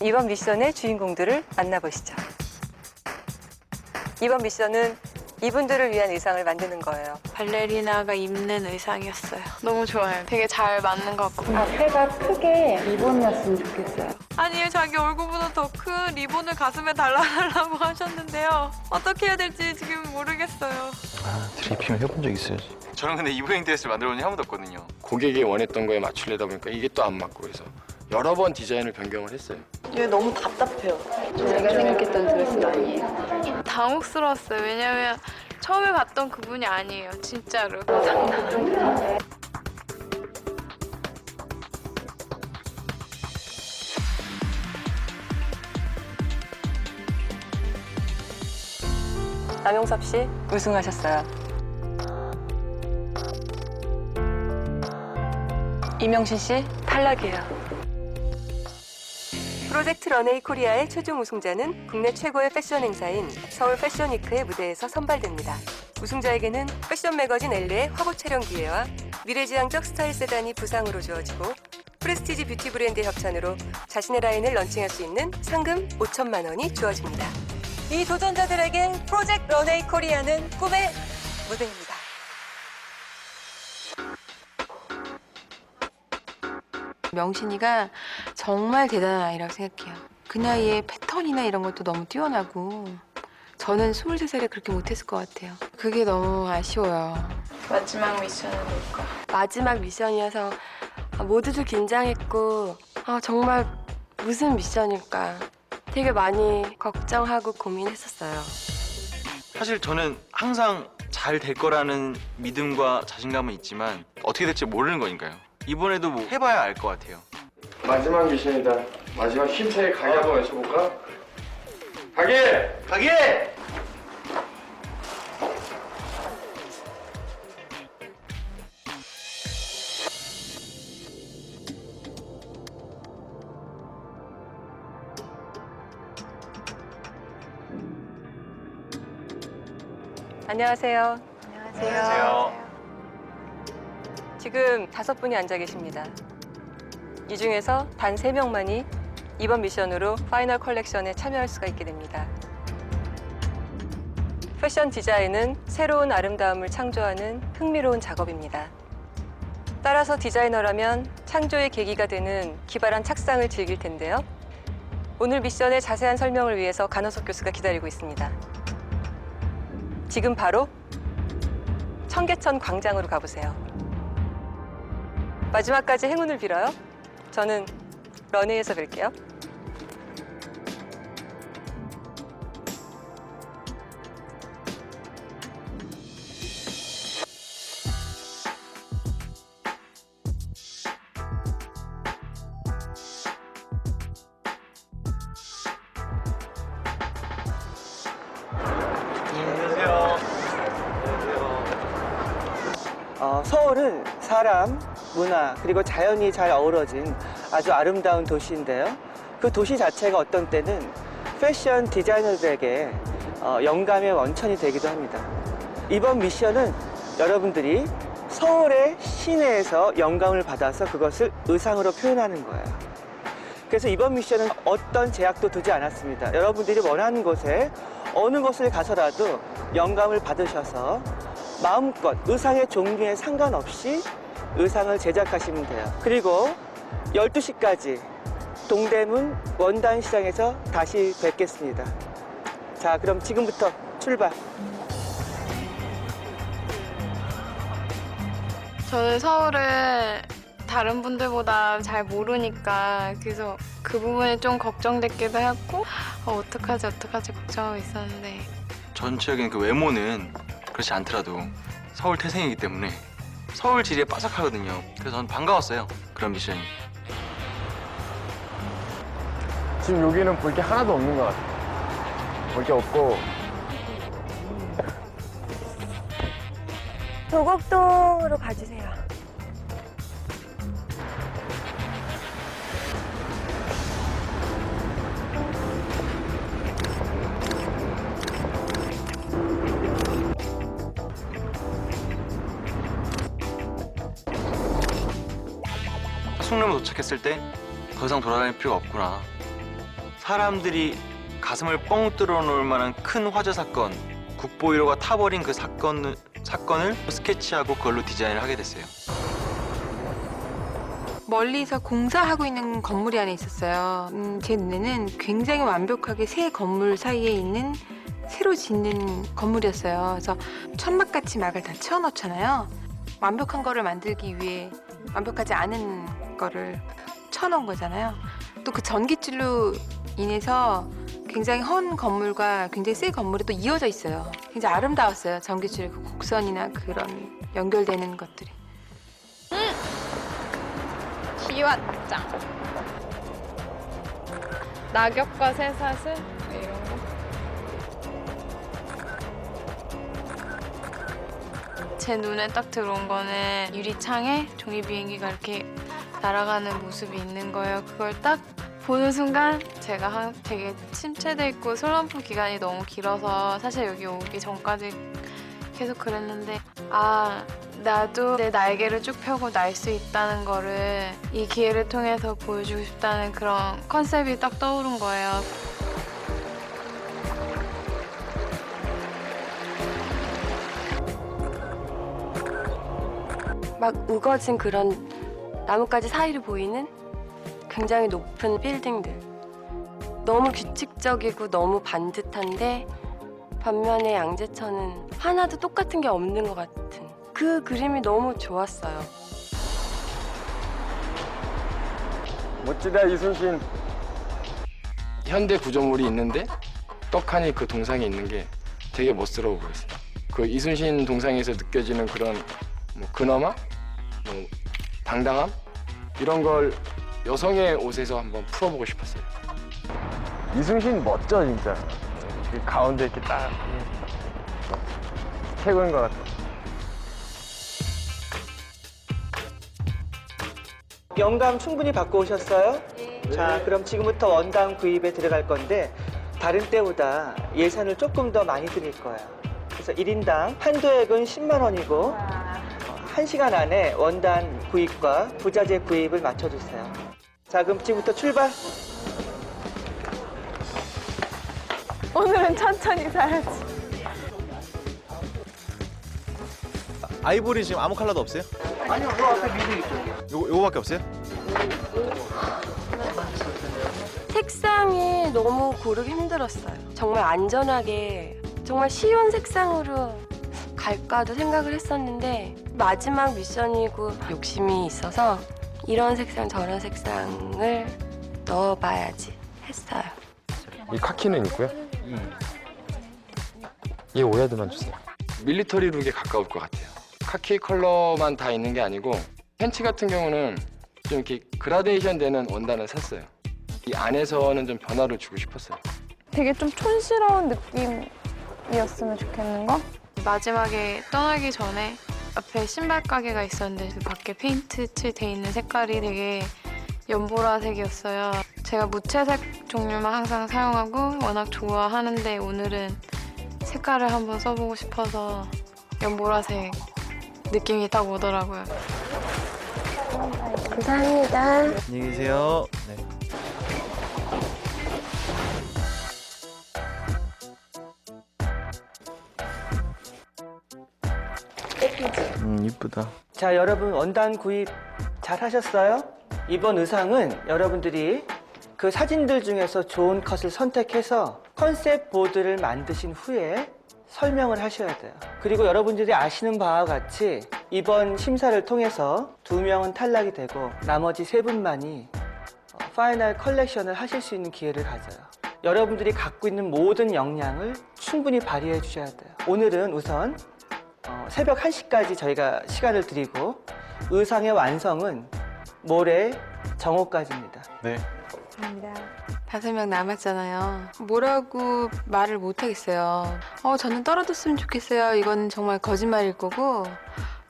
이번 미션의 주인공들을 만나보시죠. 이번 미션은 이분들을 위한 의상을 만드는 거예요. 발레리나가 입는 의상이었어요. 너무 좋아요. 되게 잘 맞는 것 같고. 앞에가 크게 리본이었으면 좋겠어요. 아니, 자기 얼굴보다 더 큰 리본을 가슴에 달라달라고 하셨는데요. 어떻게 해야 될지 지금 모르겠어요. 드리핑을 해본 적 있어야지. 저는 근데 이브닝 드레스를 만들어 본 적이 한 번도 없거든요. 고객이 원했던 거에 맞추려다 보니까 이게 또 안 맞고 그래서 여러 번 디자인을 변경을 했어요. 이게 너무 답답해요. 저희가 생각했던 드레스는 아니에요. 당혹스러웠어요. 왜냐면 처음에 봤던 그분이 아니에요. 진짜로. 남용섭 씨 우승하셨어요. 이명신 씨 탈락이에요. 프로젝트 런웨이 코리아의 최종 우승자는 국내 최고의 패션 행사인 서울 패션위크의 무대에서 선발됩니다. 우승자에게는 패션 매거진 엘레의 화보 촬영 기회와 미래지향적 스타일 세단이 부상으로 주어지고 프레스티지 뷰티 브랜드 협찬으로 자신의 라인을 런칭할 수 있는 상금 5천만 원이 주어집니다. 이 도전자들에게 프로젝트 런웨이 코리아는 꿈의 무대입니다. 명신이가 정말 대단한 아이라고 생각해요. 그 나이에 패턴이나 이런 것도 너무 뛰어나고 저는 23살에 그렇게 못했을 것 같아요. 그게 너무 아쉬워요. 마지막 미션은 뭘까? 마지막 미션이어서 모두들 긴장했고 정말 무슨 미션일까 되게 많이 걱정하고 고민했었어요. 사실 저는 항상 잘 될 거라는 믿음과 자신감은 있지만 어떻게 될지 모르는 거니까요. 이번에도 뭐 해봐야 알 것 같아요. 마지막 미션이다. 마지막 힘차게 가게 한번 외쳐볼까? 가게! 가게! 안녕하세요. 안녕하세요. 지금 5분이 앉아 계십니다. 이 중에서 단 3명만이 이번 미션으로 파이널 컬렉션에 참여할 수가 있게 됩니다. 패션 디자인은 새로운 아름다움을 창조하는 흥미로운 작업입니다. 따라서 디자이너라면 창조의 계기가 되는 기발한 착상을 즐길 텐데요. 오늘 미션의 자세한 설명을 위해서 간호석 교수가 기다리고 있습니다. 지금 바로 청계천 광장으로 가보세요. 마지막까지 행운을 빌어요. 저는 런웨이에서 뵐게요. 서울은 사람, 문화, 그리고 자연이 잘 어우러진 아주 아름다운 도시인데요. 그 도시 자체가 어떤 때는 패션 디자이너들에게 영감의 원천이 되기도 합니다. 이번 미션은 여러분들이 서울의 시내에서 영감을 받아서 그것을 의상으로 표현하는 거예요. 그래서 이번 미션은 어떤 제약도 두지 않았습니다. 여러분들이 원하는 곳에 어느 곳을 가서라도 영감을 받으셔서 마음껏 의상의 종류에 상관없이 의상을 제작하시면 돼요. 그리고 12시까지 동대문 원단시장에서 다시 뵙겠습니다. 자, 그럼 지금부터 출발. 저는 서울을 다른 분들보다 잘 모르니까 그래서 그 부분이 좀 걱정됐기도 했고 어떡하지 걱정하고 있었는데 전체적인 그 외모는 그렇지 않더라도 서울 태생이기 때문에 서울 지리에 빠삭하거든요. 그래서 저는 반가웠어요. 그런 미션이. 지금 여기는 볼 게 하나도 없는 것 같아요. 볼 게 없고 도곡동으로 가주세요. 송림에 도착했을 때 더 이상 돌아다닐 필요가 없구나. 사람들이 가슴을 뻥 뚫어 놓을 만한 큰 화재 사건, 국보위로가 타버린 그 사건을 스케치하고 그걸로 디자인을 하게 됐어요. 멀리서 공사하고 있는 건물이 안에 있었어요. 제 눈에는 굉장히 완벽하게 새 건물 사이에 있는 새로 짓는 건물이었어요. 그래서 천막같이 막을 다 채워넣잖아요. 완벽한 거를 만들기 위해 완벽하지 않은 거를 쳐놓은 거잖아요. 또 그 전기줄로 인해서 굉장히 헌 건물과 굉장히 새 건물이 또 이어져 있어요. 굉장히 아름다웠어요. 전기줄의 그 곡선이나 그런 연결되는 것들이. 기왓장. 낙엽과 쇠사슬 이런 거. 제 눈에 딱 들어온 거는 유리창에 종이 비행기가 이렇게 날아가는 모습이 있는 거예요. 그걸 딱 보는 순간 제가 되게 침체돼 있고 슬럼프 기간이 너무 길어서 사실 여기 오기 전까지 계속 그랬는데 나도 내 날개를 쭉 펴고 날 수 있다는 거를 이 기회를 통해서 보여주고 싶다는 그런 컨셉이 딱 떠오른 거예요. 막 우거진 그런 나뭇가지 사이로 보이는 굉장히 높은 빌딩들. 너무 규칙적이고 너무 반듯한데 반면에 양재천은 하나도 똑같은 게 없는 것 같은 그 그림이 너무 좋았어요. 멋지다 이순신. 현대 구조물이 있는데 떡하니 그 동상이 있는 게 되게 멋스러워 보였어요. 그 이순신 동상에서 느껴지는 그런 뭐 근엄함, 뭐 당당함 이런 걸 여성의 옷에서 한번 풀어보고 싶었어요. 이순신 멋져 진짜. 이 가운데 이렇게 딱 최고인 것 같아. 영감 충분히 받고 오셨어요? 자, 그럼 지금부터 원당 구입에 들어갈 건데 다른 때보다 예산을 조금 더 많이 드릴 거예요. 그래서 1인당 한도액은 10만 원이고 1시간 안에 원단 구입과 부자재 구입을 맞춰주세요. 자, 그럼 지금부터 출발. 오늘은 천천히 살아야지. 아이보리 지금 아무 컬러도 없어요? 아니요, 요 앞에 미드 있죠. 요거밖에 없어요? 색상이 너무 고르기 힘들었어요. 정말 안전하게 정말 쉬운 색상으로 갈까도 생각을 했었는데 마지막 미션이고 욕심이 있어서 이런 색상 저런 색상을 넣어봐야지 했어요. 이 카키는 있고요. 이 오야드만 주세요. 밀리터리 룩에 가까울 것 같아요. 카키 컬러만 다 있는 게 아니고 팬츠 같은 경우는 좀 이렇게 그라데이션 되는 원단을 샀어요. 이 안에서는 좀 변화를 주고 싶었어요. 되게 좀 촌스러운 느낌이었으면 좋겠는 거? 마지막에 떠나기 전에 앞에 신발 가게가 있었는데 그 밖에 페인트 칠돼 있는 색깔이 되게 연보라색이었어요. 제가 무채색 종류만 항상 사용하고 워낙 좋아하는데 오늘은 색깔을 한번 써보고 싶어서 연보라색 느낌이 딱 오더라고요. 감사합니다. 안녕히 계세요. 네. 이쁘다. 자, 여러분 원단 구입 잘 하셨어요? 이번 의상은 여러분들이 그 사진들 중에서 좋은 컷을 선택해서 컨셉 보드를 만드신 후에 설명을 하셔야 돼요. 그리고 여러분들이 아시는 바와 같이 이번 심사를 통해서 2명은 탈락이 되고 나머지 3분만이 파이널 컬렉션을 하실 수 있는 기회를 가져요. 여러분들이 갖고 있는 모든 역량을 충분히 발휘해 주셔야 돼요. 오늘은 우선 새벽 1시까지 저희가 시간을 드리고 의상의 완성은 모레 정오까지입니다. 네. 5명 남았잖아요. 뭐라고 말을 못 하겠어요. 저는 떨어졌으면 좋겠어요. 이건 정말 거짓말일 거고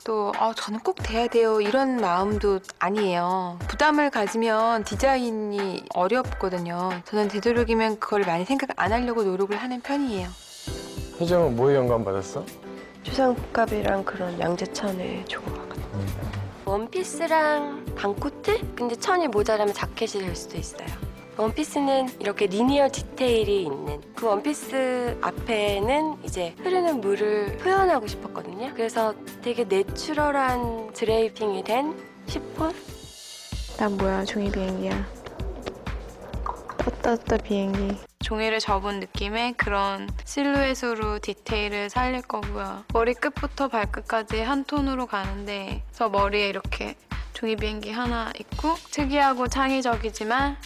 또 저는 꼭 돼야 돼요. 이런 마음도 아니에요. 부담을 가지면 디자인이 어렵거든요. 저는 되도록이면 그걸 많이 생각 안 하려고 노력을 하는 편이에요. 혜정은 뭐에 영감 받았어? 추상복합이랑 그런 양재천을 좋아하거든요. 원피스랑 반코트? 근데 천이 모자라면 자켓이 될 수도 있어요. 원피스는 이렇게 리니어 디테일이 있는 그 원피스 앞에는 이제 흐르는 물을 표현하고 싶었거든요. 그래서 되게 내추럴한 드레이핑이 된 시폰? 난 뭐야, 종이 비행기야. 떴다 비행기. 종이를 접은 느낌의 그런 실루엣으로 디테일을 살릴 거고요. 머리 끝부터 발끝까지 한 톤으로 가는데 저 머리에 이렇게 종이 비행기 하나 있고 특이하고 창의적이지만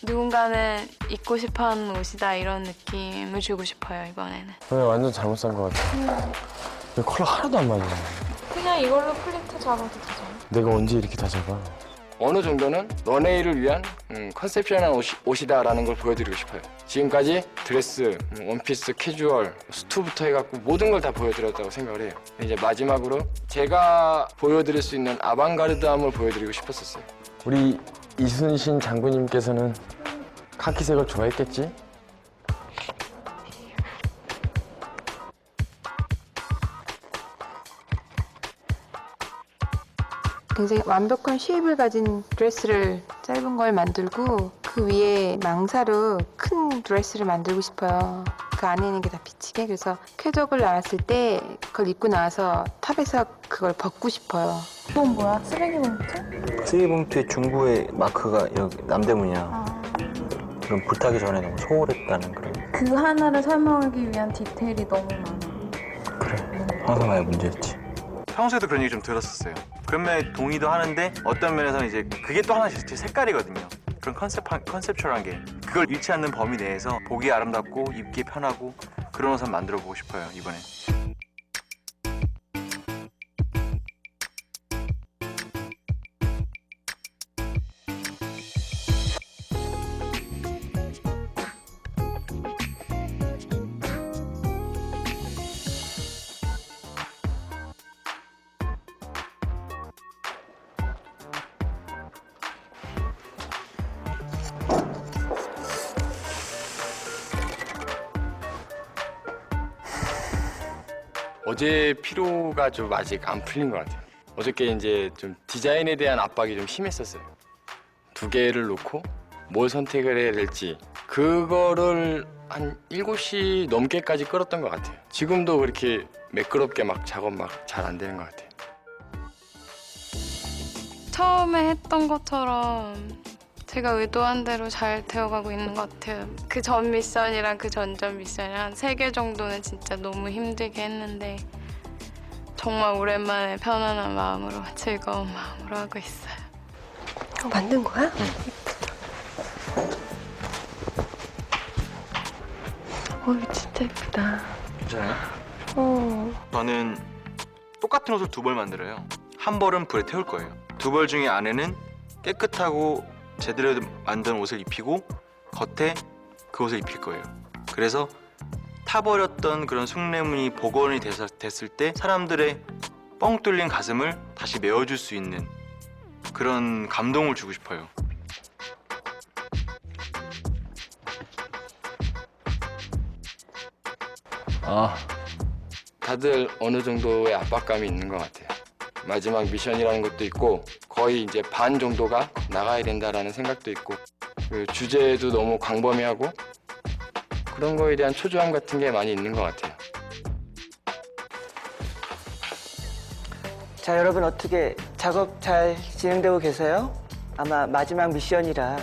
누군가는 입고 싶어하는 옷이다 이런 느낌을 주고 싶어요 이번에는. 오늘 완전 잘못 산 것 같아. 왜 컬러 하나도 안 맞아? 그냥 이걸로 플리트 잡아도 되잖아. 내가 언제 이렇게 다 잡아? 어느 정도는 런웨이를 위한 컨셉션한 옷이다라는 걸 보여드리고 싶어요. 지금까지 드레스, 원피스, 캐주얼, 수트부터 해갖고 모든 걸 다 보여드렸다고 생각을 해요. 이제 마지막으로 제가 보여드릴 수 있는 아방가르드함을 보여드리고 싶었었어요. 우리 이순신 장군님께서는 카키색을 좋아했겠지? 굉장히 완벽한 쉐입을 가진 드레스를 짧은 걸 만들고 그 위에 망사로 큰 드레스를 만들고 싶어요. 그 안에 있는 게 다 비치게. 그래서 쾌적을 나왔을 때 그걸 입고 나와서 탑에서 그걸 벗고 싶어요. 이건 뭐야? 쓰레기 봉투? 쓰리봉투의 중부의 마크가 여기 남대문이야. 그럼 불타기 전에 너무 소홀했다는 그런. 그 하나를 설명하기 위한 디테일이 너무 많아. 그래. 항상 나의 문제였지. 평소에도 그런 얘기 좀 들었었어요. 그런 면에 동의도 하는데 어떤 면에서는 이제 그게 또 하나씩 제 색깔이거든요. 그런 컨셉추얼한 게 그걸 잃지 않는 범위 내에서 보기 아름답고 입기 편하고 그런 옷을 만들어 보고 싶어요 이번에. 어제 피로가 좀 아직 안 풀린 것 같아요. 어저께 이제 좀 디자인에 대한 압박이 좀 심했었어요. 두 개를 놓고 뭘 선택을 해야 될지 그거를 한 7시 넘게까지 끌었던 것 같아요. 지금도 그렇게 매끄럽게 막 작업 막 잘 안 되는 것 같아요. 처음에 했던 것처럼 제가 의도한 대로 잘 되어가고 있는 것 같아요. 그 전 미션이랑 그 전전 미션이랑 한 3개 정도는 진짜 너무 힘들게 했는데 정말 오랜만에 편안한 마음으로 즐거운 마음으로 하고 있어요. 만든 거야? 이거 진짜 예쁘다. 괜찮아요? 저는 똑같은 옷을 2벌 만들어요. 한 벌은 불에 태울 거예요. 2벌 중에 안에는 깨끗하고 제대로 만든 옷을 입히고 겉에 그 옷을 입힐 거예요. 그래서 타버렸던 그런 숭례문이 복원이 됐을 때 사람들의 뻥 뚫린 가슴을 다시 메워줄 수 있는 그런 감동을 주고 싶어요. 다들 어느 정도의 압박감이 있는 것 같아요. 마지막 미션이라는 것도 있고 거의 이제 반 정도가 나가야 된다라는 생각도 있고 그 주제도 너무 광범위하고 그런 거에 대한 초조함 같은 게 많이 있는 것 같아요. 자, 여러분 어떻게 작업 잘 진행되고 계세요? 아마 마지막 미션이라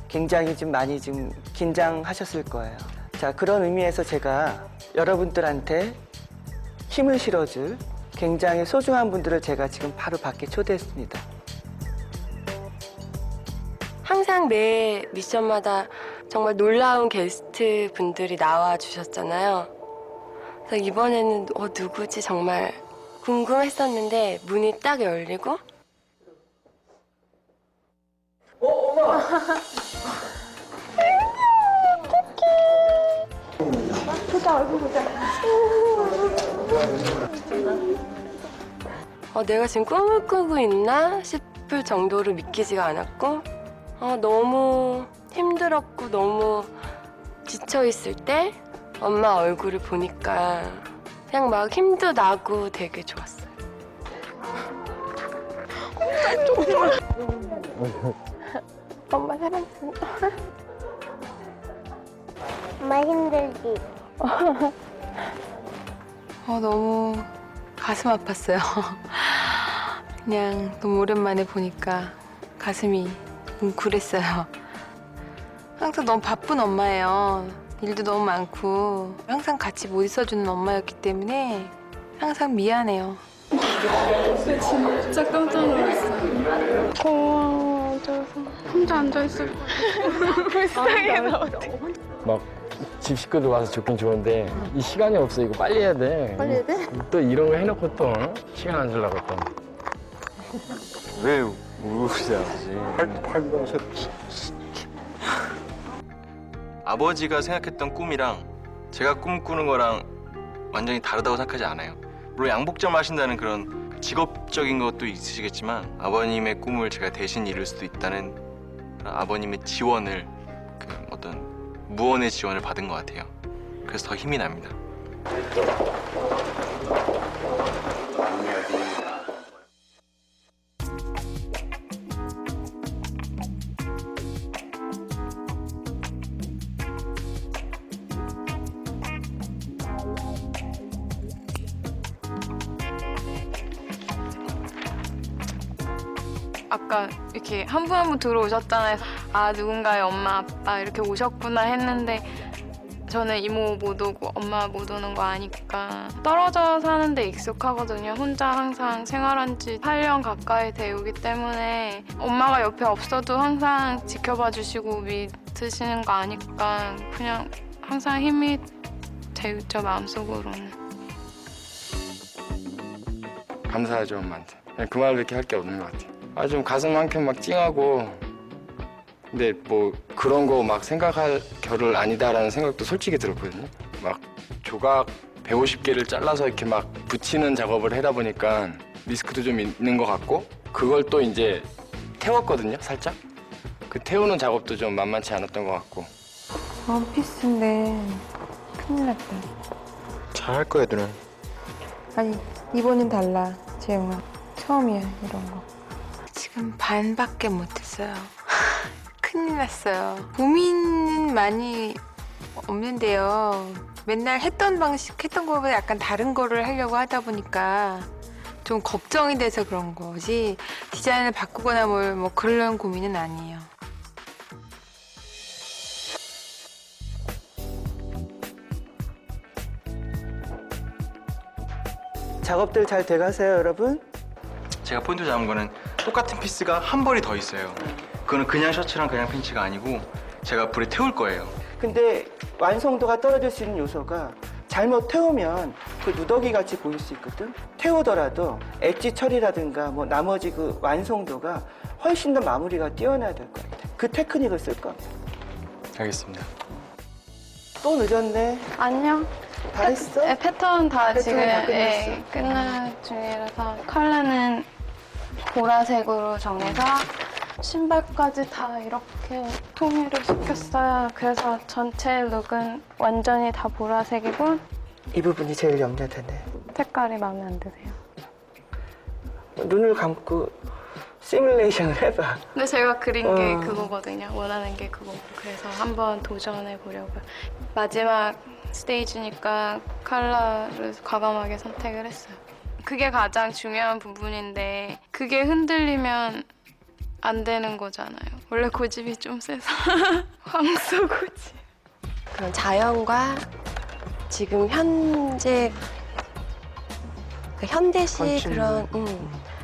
굉장히 좀 많이 좀 긴장하셨을 거예요. 자, 그런 의미에서 제가 여러분들한테 힘을 실어줄 굉장히 소중한 분들을 제가 지금 바로 밖에 초대했습니다. 항상 매 미션마다 정말 놀라운 게스트 분들이 나와 주셨잖아요. 그래서 이번에는 누구지 정말 궁금했었는데 문이 딱 열리고 내가 지금 꿈을 꾸고 있나 싶을 정도로 믿기지가 않았고 너무 힘들었고 너무 지쳐있을 때 엄마 얼굴을 보니까 그냥 막 힘도 나고 되게 좋았어요. 엄마 사랑해. 엄마 힘들지? 너무 가슴 아팠어요. 그냥 너무 오랜만에 보니까 가슴이 뭉클했어요. 항상 너무 바쁜 엄마예요. 일도 너무 많고 항상 같이 못 있어주는 엄마였기 때문에 항상 미안해요. 진짜 깜짝 놀랐어요. 고마워져서 혼자 앉아있을 거예요. 불쌍해 나 어떡해. 막 집 식구들 와서 좋긴 좋은데 이 시간이 없어. 이거 빨리 해야 돼. 빨리 해야 돼? 또 이런 거 해놓고 또 시간 안 주려고 또. 왜 우시지 않지? 아버지가 생각했던 꿈이랑 제가 꿈꾸는 거랑 완전히 다르다고 생각하지 않아요. 물론 양복점 하신다는 그런 직업적인 것도 있으시겠지만 아버님의 꿈을 제가 대신 이룰 수도 있다는 그런 아버님의 지원을 어떤 무언의 지원을 받은 것 같아요. 그래서 더 힘이 납니다. 아까 이렇게 한 분 한 분 들어오셨잖아요. 아 누군가의 엄마 아빠 이렇게 오셨구나 했는데 저는 이모 못 오고 엄마 못 오는 거 아니까 떨어져 사는데 익숙하거든요. 혼자 항상 생활한 지 8년 가까이 되오기 때문에 엄마가 옆에 없어도 항상 지켜봐 주시고 믿으시는 거 아니까 그냥 항상 힘이 되죠, 마음속으로는. 감사하죠, 엄마한테. 그냥 그 말밖에 할 게 없는 것 같아요. 좀 가슴 한켠 막 찡하고 근데 뭐 그런 거 막 생각할 겨를 아니다라는 생각도 솔직히 들었거든요. 막 조각 150개를 잘라서 이렇게 막 붙이는 작업을 하다 보니까 리스크도 좀 있는 것 같고 그걸 또 이제 태웠거든요, 살짝. 그 태우는 작업도 좀 만만치 않았던 것 같고. 원피스인데 큰일 났다. 잘할 거야, 누나. 아니 이번엔 달라, 재영아. 처음이야 이런 거. 지금 반밖에 못했어요. 큰일 났어요. 고민은 많이 없는데요. 맨날 했던 거보다 약간 다른 거를 하려고 하다 보니까 좀 걱정이 돼서 그런 거지 디자인을 바꾸거나 뭐 그런 고민은 아니에요. 작업들 잘 돼가세요, 여러분? 제가 포인트 잡은 거는 똑같은 피스가 한 벌이 더 있어요. 그거는 그냥 셔츠랑 그냥 팬츠가 아니고 제가 불에 태울 거예요. 근데 완성도가 떨어질 수 있는 요소가 잘못 태우면 그 누더기 같이 보일 수 있거든. 태우더라도 엣지 처리라든가 뭐 나머지 그 완성도가 훨씬 더 마무리가 뛰어나야 될 것 같아. 그 테크닉을 쓸 겁니다. 알겠습니다. 또 늦었네. 안녕. 다 했어? 네, 패턴 다 패턴 지금 다 끝났어? 끝날 중이라서 컬러는 보라색으로 정해서 신발까지 다 이렇게 통일을 시켰어요. 그래서 전체 룩은 완전히 다 보라색이고 이 부분이 제일 염려되네. 색깔이 마음에 안 드세요. 눈을 감고 시뮬레이션을 해봐. 근데 제가 그린 게 그거거든요. 원하는 게 그거고. 그래서 한번 도전해 보려고요. 마지막 스테이지니까 컬러를 과감하게 선택을 했어요. 그게 가장 중요한 부분인데 그게 흔들리면 안 되는 거잖아요. 원래 고집이 좀 세서 황소 고집. 그런 자연과 지금 현재 그 현대식 그런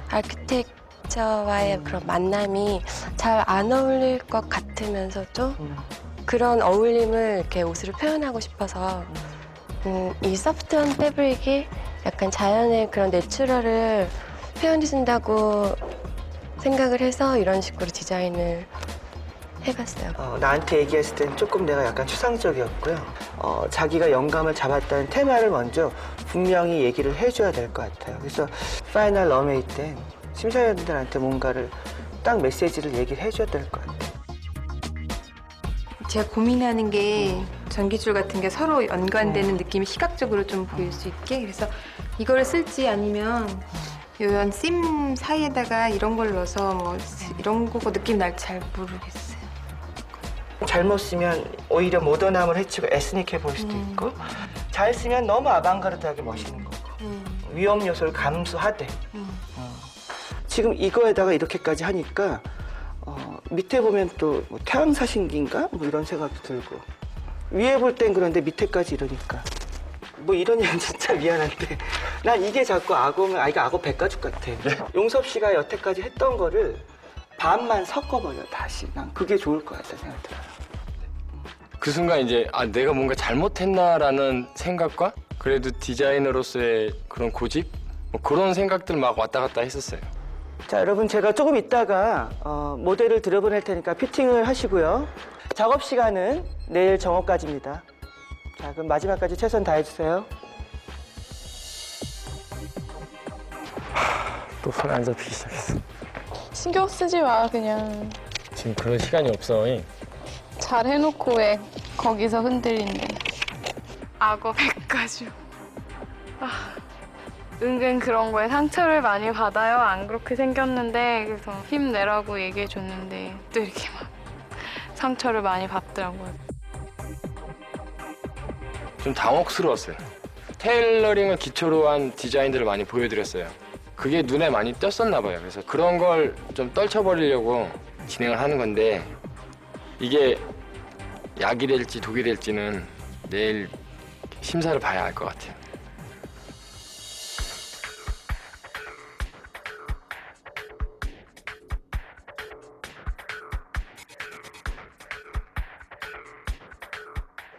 아키텍처와의 그런 만남이 잘 안 어울릴 것 같으면서도 그런 어울림을 이렇게 옷으로 표현하고 싶어서 이 소프트한 패브릭이 약간 자연의 그런 내추럴을 표현해준다고 생각을 해서 이런 식으로 디자인을 해봤어요. 나한테 얘기했을 땐 조금 내가 약간 추상적이었고요. 자기가 영감을 잡았다는 테마를 먼저 분명히 얘기를 해줘야 될 것 같아요. 그래서 파이널 럼웨이 때 심사위원들한테 뭔가를 딱 메시지를 얘기를 해줘야 될 것 같아요. 제가 고민하는 게 전기줄 같은 게 서로 연관되는 느낌이 시각적으로 좀 보일 수 있게, 그래서 이걸 쓸지 아니면 이런 심 사이에다가 이런 걸 넣어서 뭐 이런 거고 느낌 날지 잘 모르겠어요. 잘못 쓰면 오히려 모던함을 해치고 에스닉해 보일 수도 있고 잘 쓰면 너무 아방가르드하게 멋있는 거고 위험 요소를 감수하되 지금 이거에다가 이렇게까지 하니까 밑에 보면 또 뭐 태양사신기인가? 뭐 이런 생각도 들고 위에 볼 땐 그런데 밑에까지 이러니까 뭐 이런 얘기는 진짜 미안한데 난 이게 자꾸 악어면 이거 악어 백가죽 같아. 용섭 씨가 여태까지 했던 거를 반만 섞어버려 다시. 난 그게 좋을 것 같다 생각 들어요. 그 순간 이제 내가 뭔가 잘못했나라는 생각과 그래도 디자이너로서의 그런 고집 뭐 그런 생각들 막 왔다 갔다 했었어요. 자, 여러분 제가 조금 있다가 모델을 들여보낼 테니까 피팅을 하시고요. 작업 시간은 내일 정오까지입니다. 자, 그럼 마지막까지 최선 다해주세요. 또 손 안 잡히기 시작했어. 신경 쓰지 마 그냥. 지금 그럴 시간이 없어. 잘 해놓고 왜 거기서 흔들린대. 악어 백가죽. 은근 그런 거에 상처를 많이 받아요. 안 그렇게 생겼는데 그래서 힘내라고 얘기해 줬는데 또 이렇게 막 상처를 많이 받더라고요. 좀 당혹스러웠어요. 테일러링을 기초로 한 디자인들을 많이 보여드렸어요. 그게 눈에 많이 띄었었나 봐요. 그래서 그런 걸 좀 떨쳐버리려고 진행을 하는 건데 이게 약이 될지 독이 될지는 내일 심사를 봐야 알 것 같아요.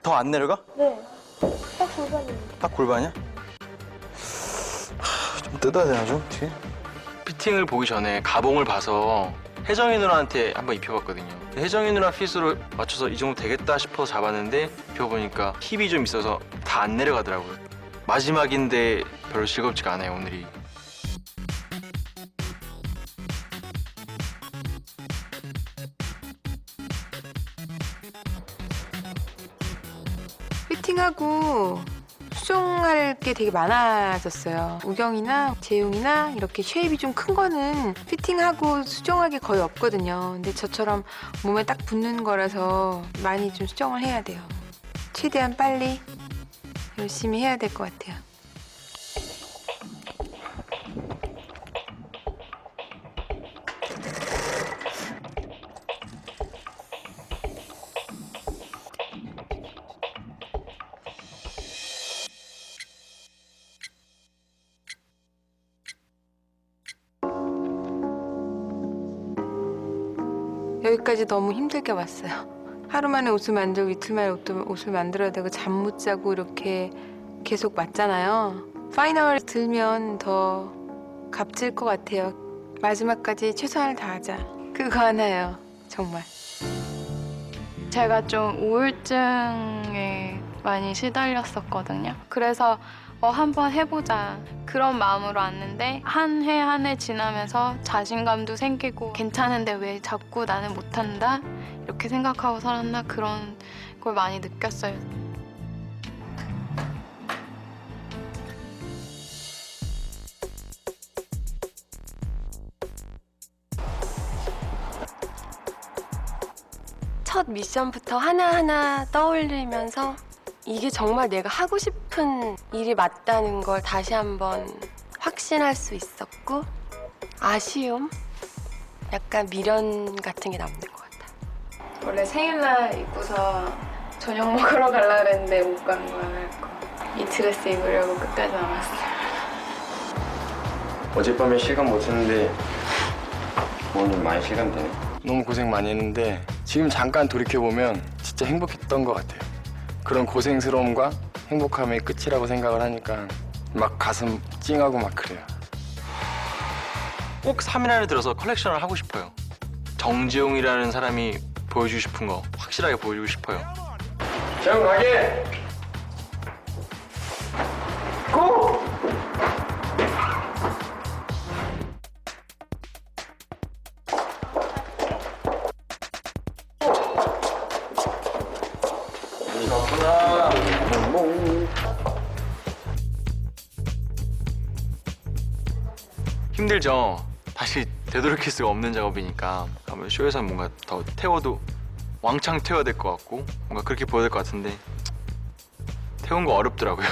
더 안 내려가? 네. 딱 골반입니다. 딱 골반이야? 좀 뜯어야 되나 좀 뒤에? 피팅을 보기 전에 가봉을 봐서 혜정이 누나한테 한번 입혀봤거든요. 혜정이 누나 핏으로 맞춰서 이 정도 되겠다 싶어서 잡았는데 입혀보니까 힙이 좀 있어서 다 안 내려가더라고요. 마지막인데 별로 즐겁지가 않아요, 오늘이. 피팅하고 수정할 게 되게 많아졌어요. 우경이나 재용이나 이렇게 쉐입이 좀 큰 거는 피팅하고 수정할 게 거의 없거든요. 근데 저처럼 몸에 딱 붙는 거라서 많이 좀 수정을 해야 돼요. 최대한 빨리 열심히 해야 될 것 같아요. 여기까지 너무 힘들게 왔어요. 하루 만에 옷을 만들고 이틀 만에 옷을 만들어야 되고 잠 못 자고 이렇게 계속 맞잖아요. 파이널 들면 더 값질 것 같아요. 마지막까지 최선을 다하자. 그거 하나예요, 정말. 제가 좀 우울증에 많이 시달렸었거든요. 그래서 한번 해보자 그런 마음으로 왔는데 한 해 한 해 지나면서 자신감도 생기고 괜찮은데 왜 자꾸 나는 못한다 이렇게 생각하고 살았나 그런 걸 많이 느꼈어요. 첫 미션부터 하나하나 떠올리면서 이게 정말 내가 하고 싶은 일이 맞다는 걸 다시 한번 확신할 수 있었고 아쉬움? 약간 미련 같은 게 남는 것 같아요. 원래 생일날 입고서 저녁 먹으러 가려고 했는데 못 간 거야. 이 드레스 입으려고 끝까지 남았어요. 어젯밤에 실감 못했는데 오늘 많이 실감되네. 너무 고생 많이 했는데 지금 잠깐 돌이켜보면 진짜 행복했던 것 같아요. 그런 고생스러움과 행복함의 끝이라고 생각을 하니까 막 가슴 찡하고 막 그래요. 꼭 3일 안에 들어서 컬렉션을 하고 싶어요. 정지용이라는 사람이 보여주고 싶은 거 확실하게 보여주고 싶어요. 정 가게! 고! 힘들죠? 다시 되돌이킬 수가 없는 작업이니까 아무래도 쇼에서 뭔가 더 태워도 왕창 태워야 될 것 같고 뭔가 그렇게 보여야 될 것 같은데 태운 거 어렵더라고요.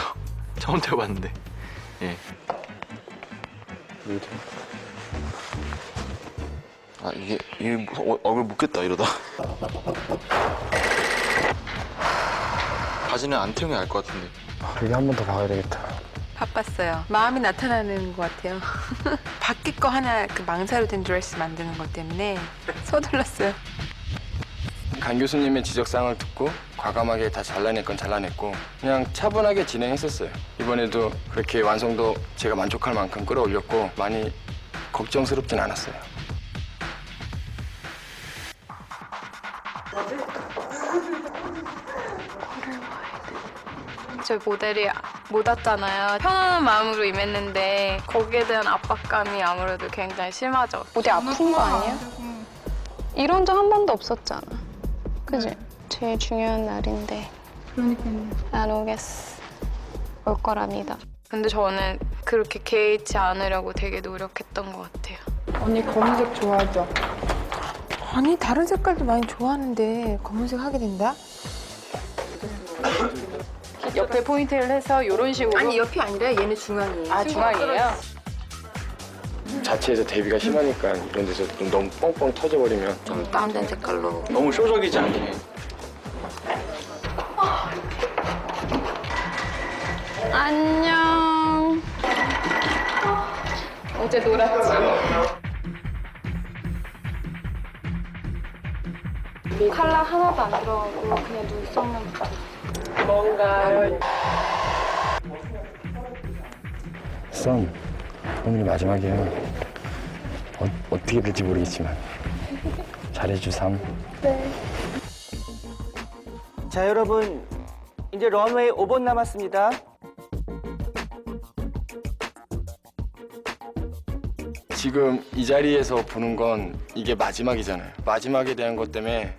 처음 태워봤는데. 예. 아 이게 얼굴 묻겠다 이러다. 바지는 안 태우면 알 것 같은데. 여기 한 번 더 가야 되겠다. 바빴어요. 마음이 나타나는 것 같아요. 바뀔 거 하나 그 망사로 된 드레스 만드는 것 때문에 서둘렀어요. 강 교수님의 지적사항을 듣고 과감하게 다 잘라낼 건 잘라냈고 그냥 차분하게 진행했었어요. 이번에도 그렇게 완성도 제가 만족할 만큼 끌어올렸고 많이 걱정스럽진 않았어요. 저희 모델이 못 왔잖아요. 편안한 마음으로 임했는데 거기에 대한 압박감이 아무래도 굉장히 심하죠. 어디 아픈 거 아니야? 이런 적 한 번도 없었잖아. 그지? 제일 중요한 날인데. 그러니까요. 안 오겠어. 올 거랍니다. 근데 저는 그렇게 개의치 않으려고 되게 노력했던 것 같아요. 언니 검은색 좋아하죠? 아니 다른 색깔도 많이 좋아하는데 검은색 하게 된다? 옆에 포인트를 해서 이런 식으로. 아니 옆이 아니라 얘는 중앙이에요. 아, 중앙이에요? 자체에서 대비가 심하니까 이런 데서 좀 너무 뻥뻥 터져버리면 좀 다운된 색깔로. 너무 쇼적이지 않게. 안녕. 어제 놀았지? 컬러 하나도 안 들어가고 그냥 눈썹만 뭔가 썸 오늘이 마지막이에요. 어떻게 될지 모르겠지만 잘해주삼. 자, 여러분 이제 런웨이 5번 남았습니다. 지금 이 자리에서 보는 건 이게 마지막이잖아요. 마지막에 대한 것 때문에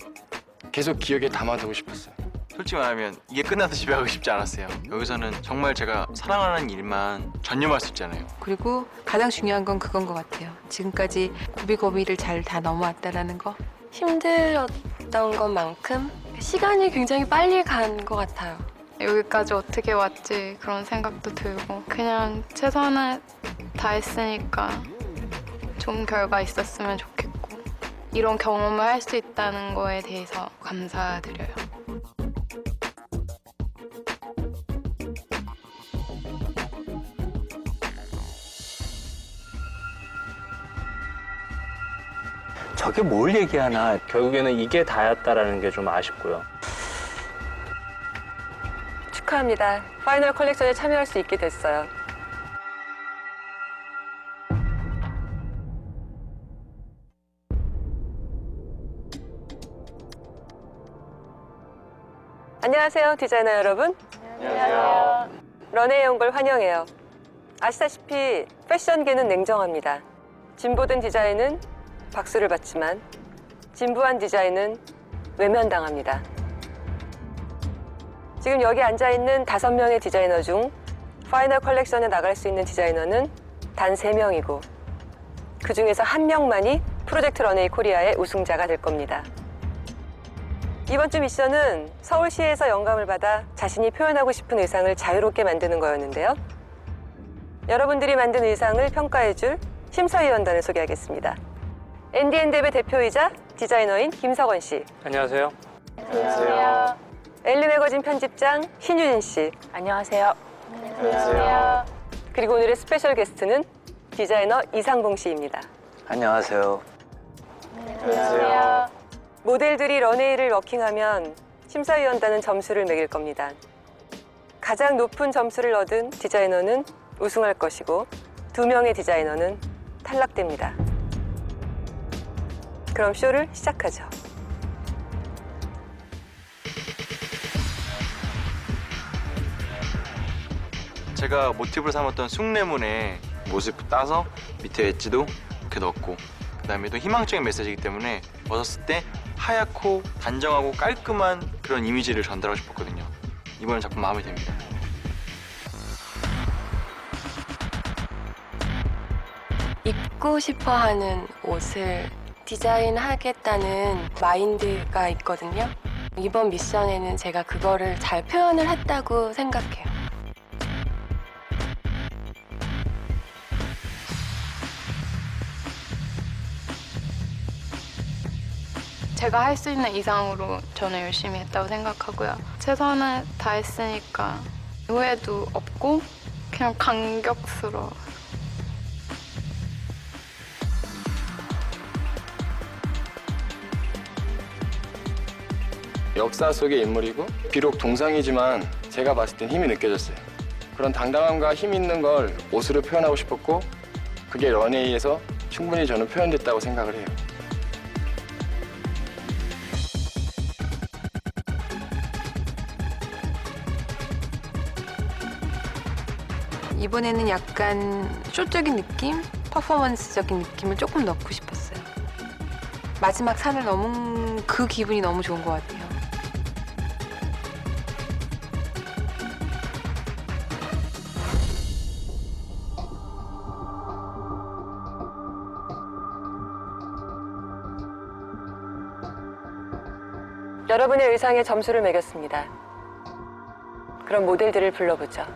계속 기억에 담아두고 싶었어요. 솔직히 말하면 이게 끝나서 집에 가고 싶지 않았어요. 여기서는 정말 제가 사랑하는 일만 전념할 수 있잖아요. 그리고 가장 중요한 건 그건 것 같아요. 지금까지 고비고비를 잘 다 넘어왔다라는 거. 힘들었던 것만큼 시간이 굉장히 빨리 간 것 같아요. 여기까지 어떻게 왔지 그런 생각도 들고 그냥 최선을 다했으니까 좋은 결과 있었으면 좋겠고 이런 경험을 할 수 있다는 거에 대해서 감사드려요. 저게 뭘 얘기하나. 결국에는 이게 다였다라는 게 좀 아쉽고요. 축하합니다. 파이널 컬렉션에 참여할 수 있게 됐어요. 안녕하세요, 디자이너 여러분. 안녕하세요. 런웨이에 온 걸 환영해요. 아시다시피 패션계는 냉정합니다. 진보된 디자인은 박수를 받지만 진부한 디자인은 외면당합니다. 지금 여기 앉아있는 5명의 디자이너 중 파이널 컬렉션에 나갈 수 있는 디자이너는 단 3명이고 그 중에서 1명만이 프로젝트 런웨이 코리아의 우승자가 될 겁니다. 이번 주 미션은 서울시에서 영감을 받아 자신이 표현하고 싶은 의상을 자유롭게 만드는 거였는데요. 여러분들이 만든 의상을 평가해줄 심사위원단을 소개하겠습니다. 앤디앤뎁의 대표이자 디자이너인 김석원 씨. 안녕하세요. 안녕하세요. 엘리 매거진 편집장 신유진 씨. 안녕하세요. 안녕하세요. 그리고 오늘의 스페셜 게스트는 디자이너 이상봉 씨입니다. 안녕하세요. 안녕하세요. 모델들이 런웨이를 워킹하면 심사위원단은 점수를 매길 겁니다. 가장 높은 점수를 얻은 디자이너는 우승할 것이고 2명의 디자이너는 탈락됩니다. 그럼 쇼를 시작하죠. 제가 모티브를 삼았던 숭례문의 모습 따서 밑에 엣지도 이렇게 넣었고 그 다음에 또 희망적인 메시지이기 때문에 벗었을 때 하얗고 단정하고 깔끔한 그런 이미지를 전달하고 싶었거든요. 이번엔 작품 마음에 듭니다. 입고 싶어 하는 옷을 디자인하겠다는 마인드가 있거든요. 이번 미션에는 제가 그거를 잘 표현을 했다고 생각해요. 제가 할 수 있는 이상으로 저는 열심히 했다고 생각하고요. 최선을 다했으니까 후회도 없고 그냥 감격스러워. 역사 속의 인물이고 비록 동상이지만 제가 봤을 땐 힘이 느껴졌어요. 그런 당당함과 힘 있는 걸 옷으로 표현하고 싶었고 그게 런웨이에서 충분히 저는 표현됐다고 생각을 해요. 이번에는 약간 쇼적인 느낌, 퍼포먼스적인 느낌을 조금 넣고 싶었어요. 마지막 산을 넘은 그 기분이 너무 좋은 것 같아요. 여러분의 의상에 점수를 매겼습니다. 그럼 모델들을 불러보죠.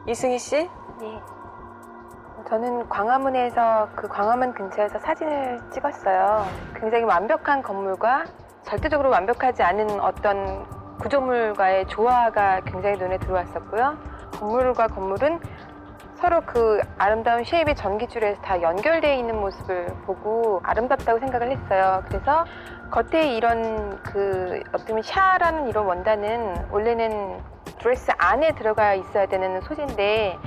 이승희 씨? 네. 저는 광화문에서 그 광화문 근처에서 사진을 찍었어요. 굉장히 완벽한 건물과 절대적으로 완벽하지 않은 어떤 구조물과의 조화가 굉장히 눈에 들어왔었고요. 건물과 건물은 서로 그 아름다운 쉐입의 전기줄에서 다 연결되어 있는 모습을 보고 아름답다고 생각을 했어요. 그래서 겉에 이런 그 어쩌면 샤라는 이런 원단은 원래는 드레스 안에 들어가 있어야 되는 소재인데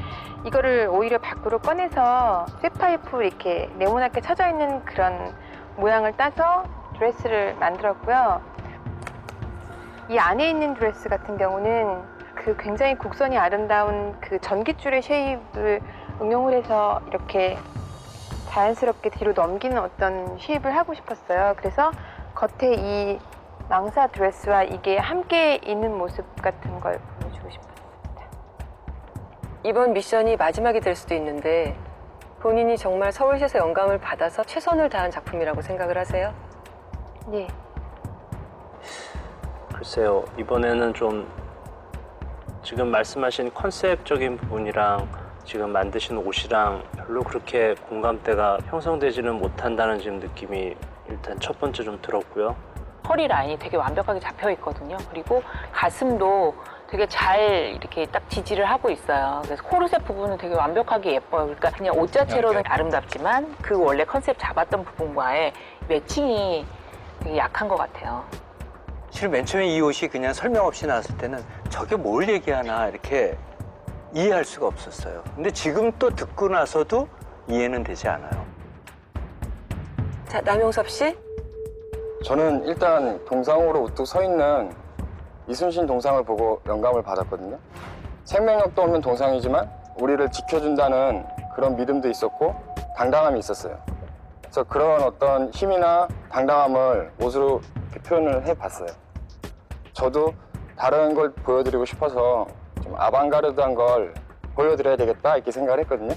이거를 오히려 밖으로 꺼내서 쇠파이프 이렇게 네모나게 쳐져 있는 그런 모양을 따서 드레스를 만들었고요. 이 안에 있는 드레스 같은 경우는 그 굉장히 곡선이 아름다운 그 전깃줄의 쉐입을 응용을 해서 이렇게 자연스럽게 뒤로 넘기는 어떤 쉐입을 하고 싶었어요. 그래서 겉에 이 망사 드레스와 이게 함께 있는 모습 같은 걸 보여주고 싶었습니다. 이번 미션이 마지막이 될 수도 있는데 본인이 정말 서울시에서 영감을 받아서 최선을 다한 작품이라고 생각을 하세요? 네. 글쎄요, 이번에는 좀 지금 말씀하신 컨셉적인 부분이랑 지금 만드신 옷이랑 별로 그렇게 공감대가 형성되지는 못한다는 지금 느낌이 일단 첫 번째 좀 들었고요. 허리 라인이 되게 완벽하게 잡혀 있거든요. 그리고 가슴도 되게 잘 이렇게 딱 지지를 하고 있어요. 그래서 코르셋 부분은 되게 완벽하게 예뻐요. 그러니까 그냥 옷 자체로는 아름답지만 그 원래 컨셉 잡았던 부분과의 매칭이 되게 약한 것 같아요. 실은 맨 처음에 이 옷이 그냥 설명 없이 나왔을 때는 저게 뭘 얘기하나 이렇게 이해할 수가 없었어요. 근데 지금 또 듣고 나서도 이해는 되지 않아요. 자, 남용섭 씨? 저는 일단 동상으로 우뚝 서 있는 이순신 동상을 보고 영감을 받았거든요. 생명력도 없는 동상이지만 우리를 지켜준다는 그런 믿음도 있었고 당당함이 있었어요. 그래서 그런 어떤 힘이나 당당함을 옷으로 이렇게 표현을 해봤어요. 저도 다른 걸 보여드리고 싶어서 좀 아방가르드한 걸 보여드려야 되겠다 이렇게 생각을 했거든요.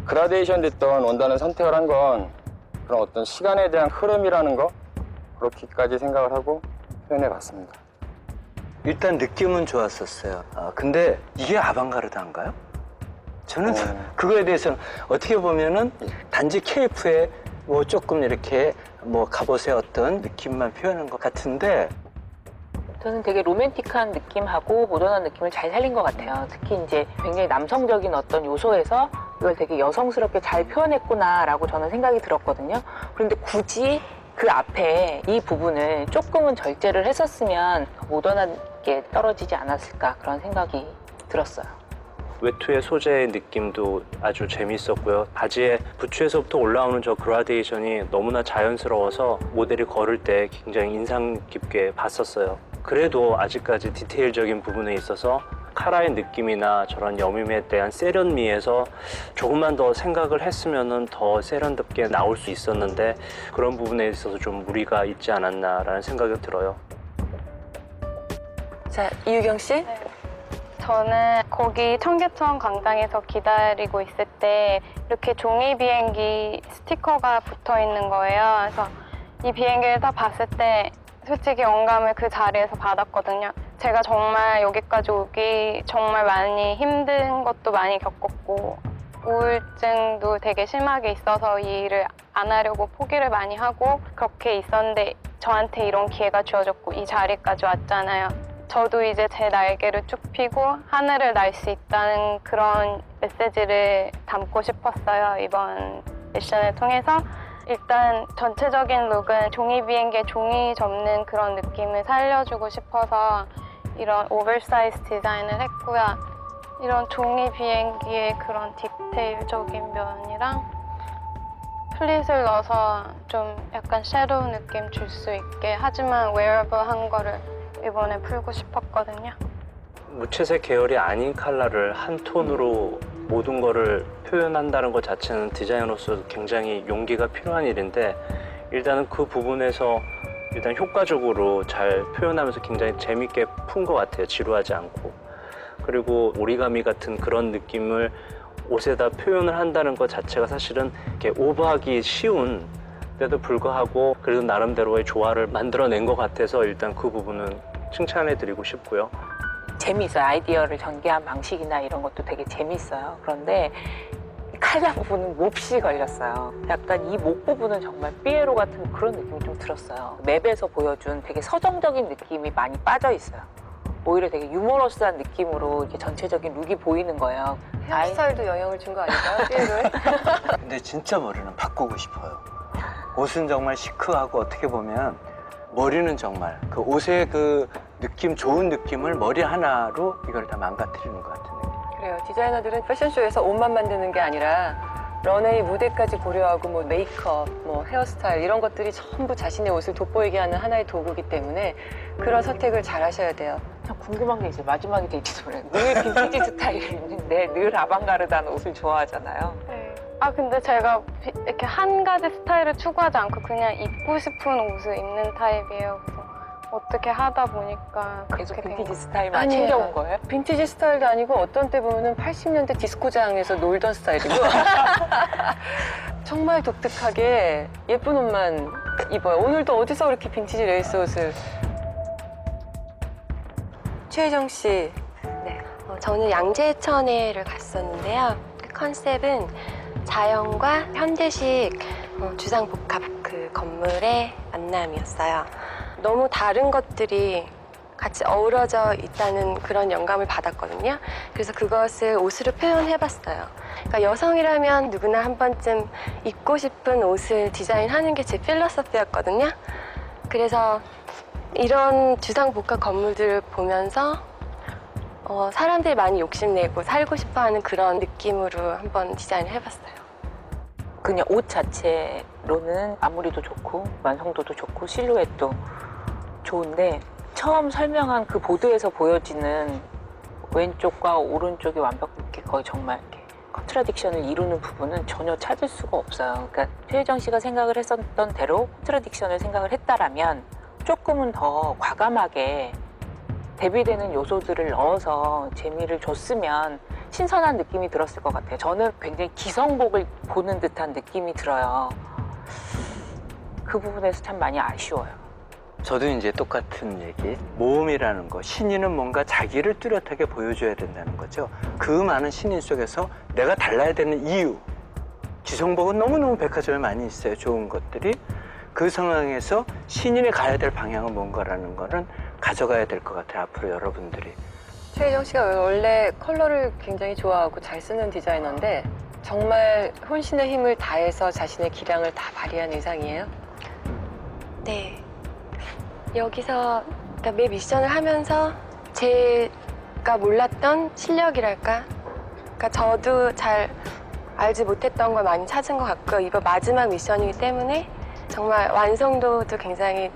그라데이션 됐던 원단을 선택을 한 건 그런 어떤 시간에 대한 흐름이라는 거 그렇게까지 생각을 하고 표현해봤습니다. 일단 느낌은 좋았었어요. 근데 이게 아방가르드한가요? 저는 그거에 대해서는 어떻게 보면은 단지 케이프에 뭐 조금 이렇게 뭐 갑옷의 어떤 느낌만 표현한 것 같은데 저는 되게 로맨틱한 느낌하고 모던한 느낌을 잘 살린 것 같아요. 특히 이제 굉장히 남성적인 어떤 요소에서 이걸 되게 여성스럽게 잘 표현했구나라고 저는 생각이 들었거든요. 그런데 굳이 그 앞에 이 부분을 조금은 절제를 했었으면 모던하게 떨어지지 않았을까 그런 생각이 들었어요. 외투의 소재의 느낌도 아주 재밌었고요. 바지의 부츠에서부터 올라오는 저 그라데이션이 너무나 자연스러워서 모델이 걸을 때 굉장히 인상 깊게 봤었어요. 그래도 아직까지 디테일적인 부분에 있어서 카라의 느낌이나 저런 여밈에 대한 세련미에서 조금만 더 생각을 했으면은 더 세련답게 나올 수 있었는데 그런 부분에 있어서 좀 무리가 있지 않았나라는 생각이 들어요. 자, 이유경 씨. 저는 거기 청계천 광장에서 기다리고 있을 때 이렇게 종이 비행기 스티커가 붙어 있는 거예요. 그래서 이 비행기를 딱 봤을 때 솔직히 영감을 그 자리에서 받았거든요. 제가 정말 여기까지 오기 정말 많이 힘든 것도 많이 겪었고 우울증도 되게 심하게 있어서 이 일을 안 하려고 포기를 많이 하고 그렇게 있었는데 저한테 이런 기회가 주어졌고 이 자리까지 왔잖아요. 저도 이제 제 날개를 쭉 펴고 하늘을 날 수 있다는 그런 메시지를 담고 싶었어요. 이번 미션을 통해서. 일단 전체적인 룩은 종이 비행기에 종이 접는 그런 느낌을 살려주고 싶어서 이런 오버사이즈 디자인을 했고요. 이런 종이 비행기의 그런 디테일적인 면이랑 플릿을 넣어서 좀 약간 섀도우 느낌 줄 수 있게 하지만 웨어러블한 거를 이번에 풀고 싶었거든요. 무채색 계열이 아닌 컬러를 한 톤으로 모든 거를 표현한다는 것 자체는 디자이너로서 굉장히 용기가 필요한 일인데 일단은 그 부분에서 일단 효과적으로 잘 표현하면서 굉장히 재밌게 푼 것 같아요. 지루하지 않고. 그리고 오리가미 같은 그런 느낌을 옷에다 표현을 한다는 것 자체가 사실은 이렇게 오버하기 쉬운 데도 불구하고 그래도 나름대로의 조화를 만들어낸 것 같아서 일단 그 부분은 칭찬해드리고 싶고요. 재미있어요. 아이디어를 전개한 방식이나 이런 것도 되게 재미있어요. 그런데 칼라 부분은 몹시 걸렸어요. 약간 이 목 부분은 정말 삐에로 같은 그런 느낌이 좀 들었어요. 맵에서 보여준 되게 서정적인 느낌이 많이 빠져 있어요. 오히려 되게 유머러스한 느낌으로 이렇게 전체적인 룩이 보이는 거예요. 헤어스타일도 영향을 준 거 아닐까요? 삐에로에? 근데 진짜 머리는 바꾸고 싶어요. 옷은 정말 시크하고 어떻게 보면 머리는 정말 그 옷의 그 느낌, 좋은 느낌을 머리 하나로 이걸 다 망가뜨리는 것 같은 느낌. 그래요. 디자이너들은 패션쇼에서 옷만 만드는 게 아니라 런웨이 무대까지 고려하고 뭐 메이크업, 뭐 헤어스타일 이런 것들이 전부 자신의 옷을 돋보이게 하는 하나의 도구이기 때문에 그런 선택을 잘 하셔야 돼요. 참 궁금한 게 이제 마지막에 될지도 몰라요. 늘 빈티지 스타일이 있는데 늘 아방가르드한 옷을 좋아하잖아요. 네. 아 근데 제가 이렇게 한 가지 스타일을 추구하지 않고 그냥 입고 싶은 옷을 입는 타입이에요. 그래서 어떻게 하다 보니까 계속 그렇게 된 빈티지 거예요. 스타일만 아니에요. 챙겨온 거예요? 빈티지 스타일도 아니고 어떤 때 보면은 80년대 디스코장에서 놀던 스타일이고 정말 독특하게 예쁜 옷만 입어요. 오늘도 어디서 그렇게 빈티지 레이스 옷을. 최혜정 씨. 네, 저는 양재천에를 갔었는데요. 그 컨셉은 자연과 현대식 주상복합 그 건물의 만남이었어요. 너무 다른 것들이 같이 어우러져 있다는 그런 영감을 받았거든요. 그래서 그것을 옷으로 표현해봤어요. 그러니까 여성이라면 누구나 한 번쯤 입고 싶은 옷을 디자인하는 게 제 필로소피였거든요. 그래서 이런 주상복합 건물들을 보면서 사람들이 많이 욕심내고 살고 싶어하는 그런 느낌으로 한번 디자인을 해봤어요. 그냥 옷 자체로는 마무리도 좋고 완성도도 좋고 실루엣도 좋은데 처음 설명한 그 보드에서 보여지는 왼쪽과 오른쪽이 완벽하게 거의 정말 이렇게 컨트라딕션을 이루는 부분은 전혀 찾을 수가 없어요. 그러니까 최혜정 씨가 생각을 했었던 대로 컨트라딕션을 생각을 했다라면 조금은 더 과감하게 대비되는 요소들을 넣어서 재미를 줬으면 신선한 느낌이 들었을 것 같아요. 저는 굉장히 기성복을 보는 듯한 느낌이 들어요. 그 부분에서 참 많이 아쉬워요. 저도 이제 똑같은 얘기. 모험이라는 거, 신인은 뭔가 자기를 뚜렷하게 보여줘야 된다는 거죠. 그 많은 신인 속에서 내가 달라야 되는 이유. 기성복은 너무너무 백화점에 많이 있어요, 좋은 것들이. 그 상황에서 신인이 가야 될 방향은 뭔가라는 거는 가져가야 될 것 같아요, 앞으로 여러분들이. 최혜정 씨가 원래 컬러를 굉장히 좋아하고 잘 쓰는 디자이너인데 정말 혼신의 힘을 다해서 자신의 기량을 다 발휘한 의상이에요? 네. 여기서 그러니까 매 미션을 하면서 제가 몰랐던 실력이랄까? 그러니까 저도 잘 알지 못했던 걸 많이 찾은 것 같고요. 이거 마지막 미션이기 때문에 정말 완성도도 굉장히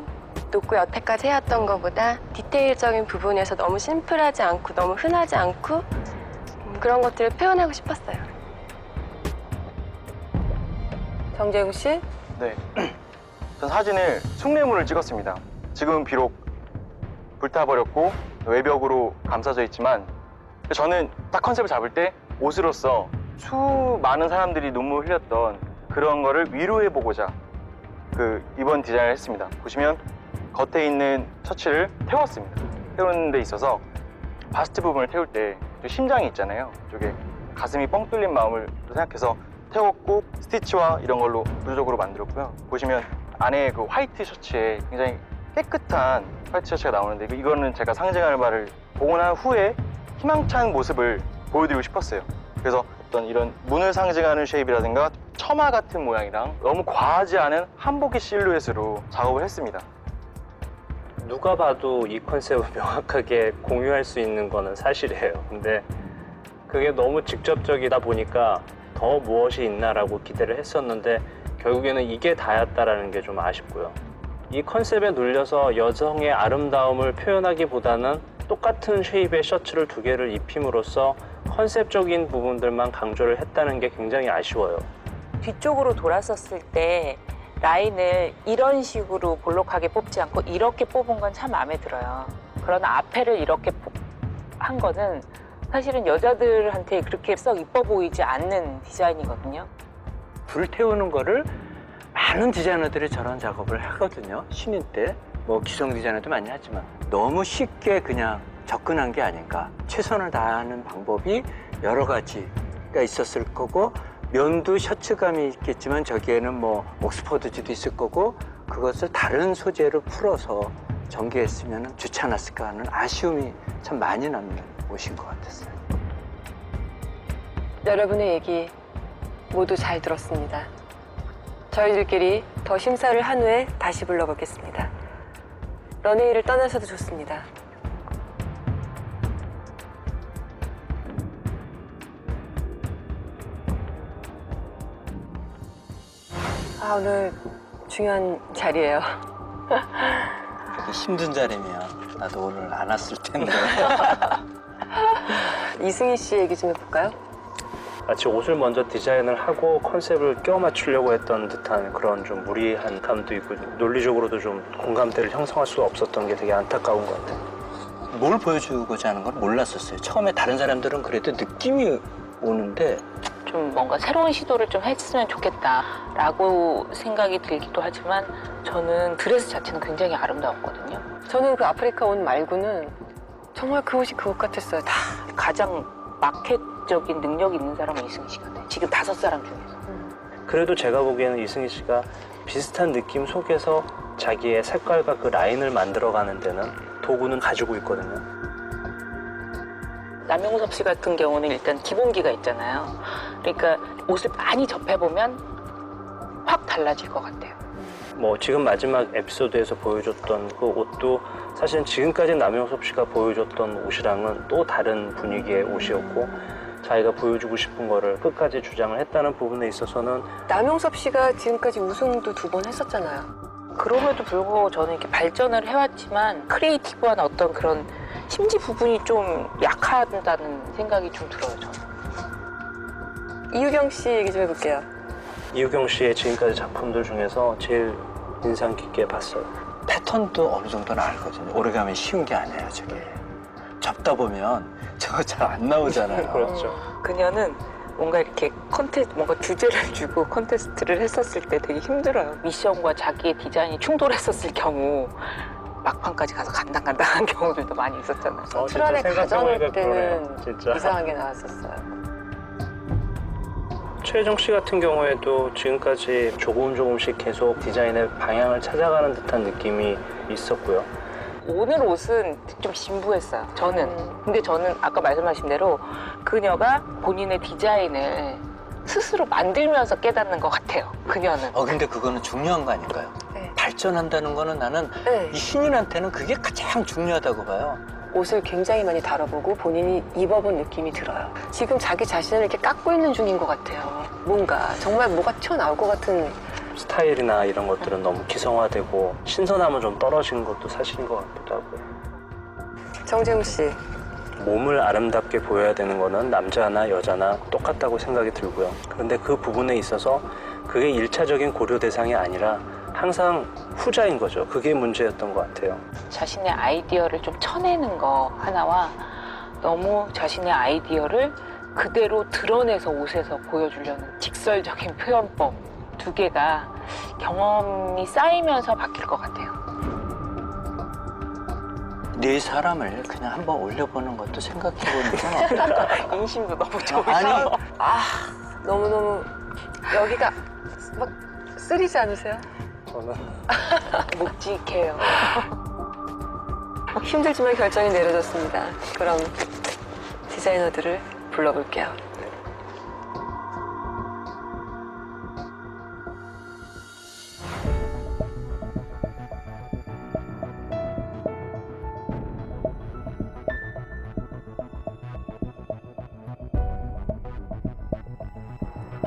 놓고 여태까지 해왔던 것보다 디테일적인 부분에서 너무 심플하지 않고 너무 흔하지 않고 그런 것들을 표현하고 싶었어요. 정재웅 씨? 네. 전 사진을 숭례문을 찍었습니다. 지금은 비록 불타버렸고 외벽으로 감싸져 있지만 저는 딱 컨셉을 잡을 때 옷으로서 수많은 사람들이 눈물 흘렸던 그런 거를 위로해보고자 이번 디자인을 했습니다. 보시면 겉에 있는 셔츠를 태웠습니다. 태우는 데 있어서 바스트 부분을 태울 때 심장이 있잖아요. 이쪽에 가슴이 뻥 뚫린 마음을 생각해서 태웠고 스티치와 이런 걸로 구조적으로 만들었고요. 보시면 안에 그 화이트 셔츠에 굉장히 깨끗한 화이트 셔츠가 나오는데 이거는 제가 상징할 바를 보고 난 후에 희망찬 모습을 보여드리고 싶었어요. 그래서 어떤 이런 문을 상징하는 쉐입이라든가 처마 같은 모양이랑 너무 과하지 않은 한복의 실루엣으로 작업을 했습니다. 누가 봐도 이 컨셉을 명확하게 공유할 수 있는 거는 사실이에요. 근데 그게 너무 직접적이다 보니까 더 무엇이 있나라고 기대를 했었는데 결국에는 이게 다였다라는 게 좀 아쉽고요. 이 컨셉에 눌려서 여성의 아름다움을 표현하기보다는 똑같은 쉐입의 셔츠를 2개를 입힘으로써 컨셉적인 부분들만 강조를 했다는 게 굉장히 아쉬워요. 뒤쪽으로 돌았었을 때 라인을 이런 식으로 볼록하게 뽑지 않고 이렇게 뽑은 건 참 마음에 들어요. 그러나 앞에를 이렇게 한 거는 사실은 여자들한테 그렇게 썩 이뻐 보이지 않는 디자인이거든요. 불 태우는 거를 많은 디자이너들이 저런 작업을 하거든요. 신인 때. 뭐 기성 디자이너도 많이 하지만 너무 쉽게 그냥 접근한 게 아닌가. 최선을 다하는 방법이 여러 가지가 있었을 거고 면도 셔츠감이 있겠지만 저기에는 뭐 옥스퍼드지도 있을 거고 그것을 다른 소재로 풀어서 전개했으면 좋지 않았을까 하는 아쉬움이 참 많이 남는 옷인 것 같았어요. 여러분의 얘기 모두 잘 들었습니다. 저희들끼리 더 심사를 한 후에 다시 불러보겠습니다. 런웨이를 떠나서도 좋습니다. 오늘 중요한 자리예요. 그렇게 힘든 자리면 나도 오늘 안 왔을 텐데. 이승희 씨 얘기 좀 해볼까요? 마치 옷을 먼저 디자인을 하고 컨셉을 껴 맞추려고 했던 듯한 그런 좀 무리한 감도 있고 논리적으로도 좀 공감대를 형성할 수가 없었던 게 되게 안타까운 것 같아요. 뭘 보여주고자 하는 건 몰랐었어요. 처음에 다른 사람들은 그래도 느낌이 오는데 좀 뭔가 새로운 시도를 좀 했으면 좋겠다라고 생각이 들기도 하지만 저는 드레스 자체는 굉장히 아름다웠거든요. 저는 그 아프리카 옷 말고는 정말 그 옷이 그 옷 같았어요. 다 가장 마켓적인 능력이 있는 사람은 이승희 씨 같아요. 지금 5사람 중에서. 그래도 제가 보기에는 이승희 씨가 비슷한 느낌 속에서 자기의 색깔과 그 라인을 만들어가는 데는 도구는 가지고 있거든요. 남영섭 씨 같은 경우는 일단 기본기가 있잖아요. 그러니까 옷을 많이 접해보면 확 달라질 것 같아요. 뭐 지금 마지막 에피소드에서 보여줬던 그 옷도 사실은 지금까지 남영섭 씨가 보여줬던 옷이랑은 또 다른 분위기의 옷이었고 자기가 보여주고 싶은 거를 끝까지 주장을 했다는 부분에 있어서는 남영섭 씨가 지금까지 우승도 2번 했었잖아요. 그럼에도 불구하고 저는 이렇게 발전을 해왔지만 크리에이티브한 어떤 그런 심지 부분이 좀 약하다는 생각이 좀 들어요, 저는. 이유경 씨 얘기 좀 해볼게요. 이유경 씨의 지금까지 작품들 중에서 제일 인상 깊게 봤어요. 패턴도 어느 정도는 알거든요. 오래가면 쉬운 게 아니에요, 저게. 접다 보면 저거 잘 안 나오잖아요. 그렇죠. 그녀는 뭔가 이렇게 뭔가 주제를 주고 컨테스트를 했었을 때 되게 힘들어요. 미션과 자기의 디자인이 충돌했었을 경우 막판까지 가서 간당간당한 경우들도 많이 있었잖아요. 틀 안에 가져놓을 때는 진짜. 이상하게 나왔었어요. 최혜정 씨 같은 경우에도 지금까지 조금씩 계속 디자인의 방향을 찾아가는 듯한 느낌이 있었고요. 오늘 옷은 좀 진부했어요, 저는. 근데 저는 아까 말씀하신 대로 그녀가 본인의 디자인을 스스로 만들면서 깨닫는 것 같아요, 그녀는. 근데 그거는 중요한 거 아닌가요? 네. 발전한다는 거는 나는 네. 이 신인한테는 그게 가장 중요하다고 봐요. 옷을 굉장히 많이 다뤄보고 본인이 입어본 느낌이 들어요. 지금 자기 자신을 이렇게 깎고 있는 중인 것 같아요. 뭔가 정말 뭐가 튀어나올 것 같은 스타일이나 이런 것들은 너무 기성화되고 신선함은 좀 떨어진 것도 사실인 것 같기도 하고요. 정재웅 씨. 몸을 아름답게 보여야 되는 거는 남자나 여자나 똑같다고 생각이 들고요. 그런데 그 부분에 있어서 그게 일차적인 고려 대상이 아니라 항상 후자인 거죠. 그게 문제였던 것 같아요. 자신의 아이디어를 좀 쳐내는 거 하나와 너무 자신의 아이디어를 그대로 드러내서 옷에서 보여주려는 직설적인 표현법 두 개가 경험이 쌓이면서 바뀔 것 같아요. 네 사람을 그냥 한번 올려보는 것도 생각해보는 건 어떨까? 인심도 너무 좋으셔. 아니. 너무너무 여기가 막 쓰리지 않으세요? 저는 묵직해요. 힘들지만 결정이 내려졌습니다. 그럼 디자이너들을 불러볼게요.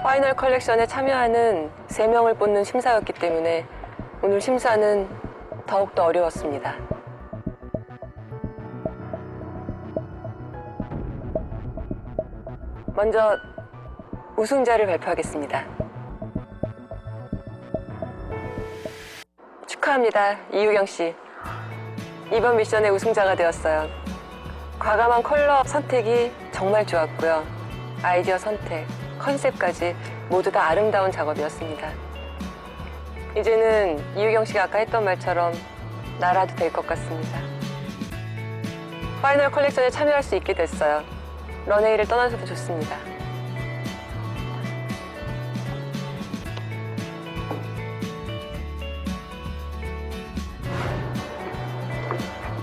파이널 컬렉션에 참여하는 3명을 뽑는 심사였기 때문에 오늘 심사는 더욱더 어려웠습니다. 먼저 우승자를 발표하겠습니다. 축하합니다. 이유경 씨. 이번 미션의 우승자가 되었어요. 과감한 컬러 선택이 정말 좋았고요. 아이디어 선택, 컨셉까지 모두 다 아름다운 작업이었습니다. 이제는 이유경 씨가 아까 했던 말처럼 나라도 될 것 같습니다. 파이널 컬렉션에 참여할 수 있게 됐어요. 런웨이를 떠나서도 좋습니다.